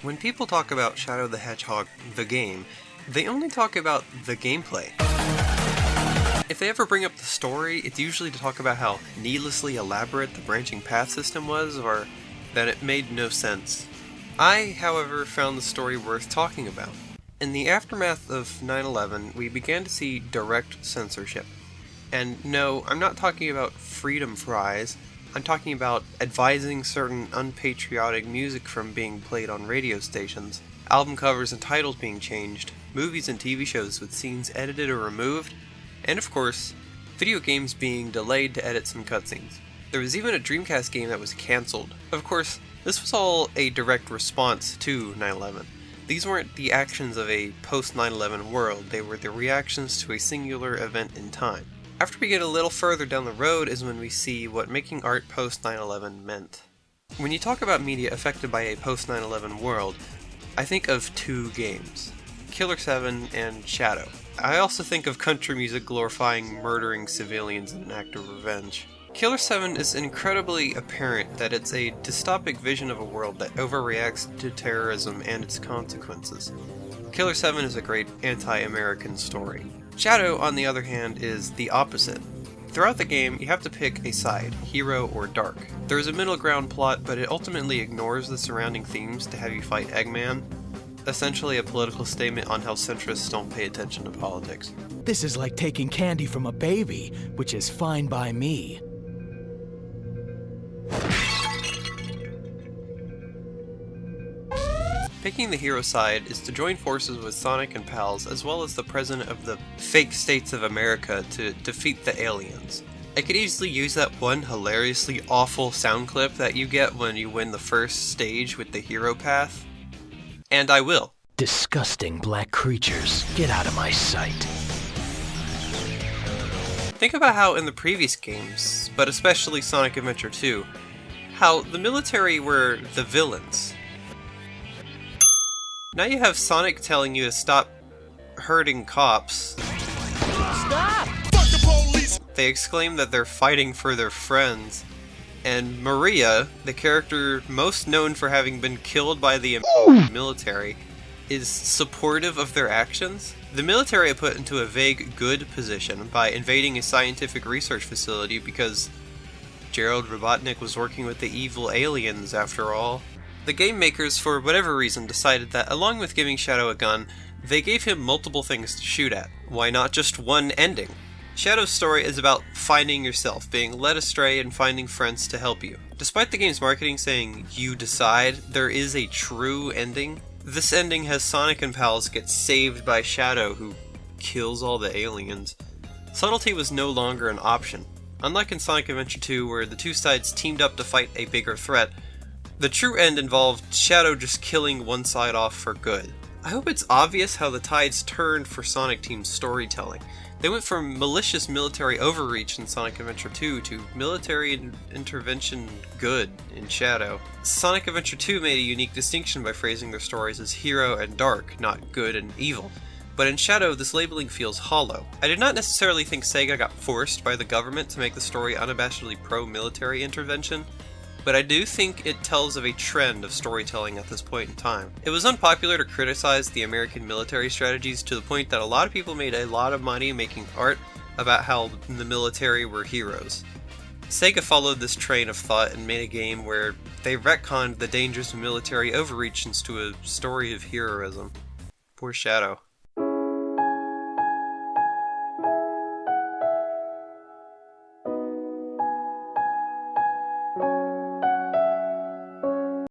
When people talk about Shadow the Hedgehog, the game, they only talk about the gameplay. If they ever bring up the story, it's usually to talk about how needlessly elaborate the branching path system was, or that it made no sense. I, however, found the story worth talking about. In the aftermath of 9/11, we began to see direct censorship. And no, I'm not talking about freedom fries. I'm talking about advising certain unpatriotic music from being played on radio stations, album covers and titles being changed, movies and TV shows with scenes edited or removed, and of course, video games being delayed to edit some cutscenes. There was even a Dreamcast game that was cancelled. Of course, this was all a direct response to 9/11. These weren't the actions of a post-9/11 world, they were the reactions to a singular event in time. After we get a little further down the road is when we see what making art post-9/11 meant. When you talk about media affected by a post-9/11 world, I think of two games, Killer 7 and Shadow. I also think of country music glorifying murdering civilians in an act of revenge. Killer 7 is incredibly apparent that it's a dystopic vision of a world that overreacts to terrorism and its consequences. Killer 7 is a great anti-American story. Shadow, on the other hand, is the opposite. Throughout the game, you have to pick a side, hero or dark. There is a middle ground plot, but it ultimately ignores the surrounding themes to have you fight Eggman, essentially a political statement on how centrists don't pay attention to politics. This is like taking candy from a baby, which is fine by me. Picking the hero side is to join forces with Sonic and pals, as well as the president of the fake states of America, to defeat the aliens. I could easily use that one hilariously awful sound clip that you get when you win the first stage with the hero path, and I will. Disgusting black creatures, get out of my sight. Think about how in the previous games, but especially Sonic Adventure 2, how the military were the villains. Now you have Sonic telling you to stop hurting cops. Stop! Fuck the police! They exclaim that they're fighting for their friends. And Maria, the character most known for having been killed by the military, is supportive of their actions. The military are put into a vague good position by invading a scientific research facility because Gerald Robotnik was working with the evil aliens after all. The game makers, for whatever reason, decided that along with giving Shadow a gun, they gave him multiple things to shoot at. Why not just one ending? Shadow's story is about finding yourself, being led astray and finding friends to help you. Despite the game's marketing saying, "You decide," there is a true ending. This ending has Sonic and pals get saved by Shadow, who kills all the aliens. Subtlety was no longer an option. Unlike in Sonic Adventure 2, where the two sides teamed up to fight a bigger threat, the true end involved Shadow just killing one side off for good. I hope it's obvious how the tides turned for Sonic Team's storytelling. They went from malicious military overreach in Sonic Adventure 2 to military intervention good in Shadow. Sonic Adventure 2 made a unique distinction by phrasing their stories as hero and dark, not good and evil. But in Shadow, this labeling feels hollow. I did not necessarily think Sega got forced by the government to make the story unabashedly pro-military intervention, but I do think it tells of a trend of storytelling at this point in time. It was unpopular to criticize the American military strategies to the point that a lot of people made a lot of money making art about how the military were heroes. Sega followed this train of thought and made a game where they retconned the dangers of military overreach into a story of heroism. Poor Shadow.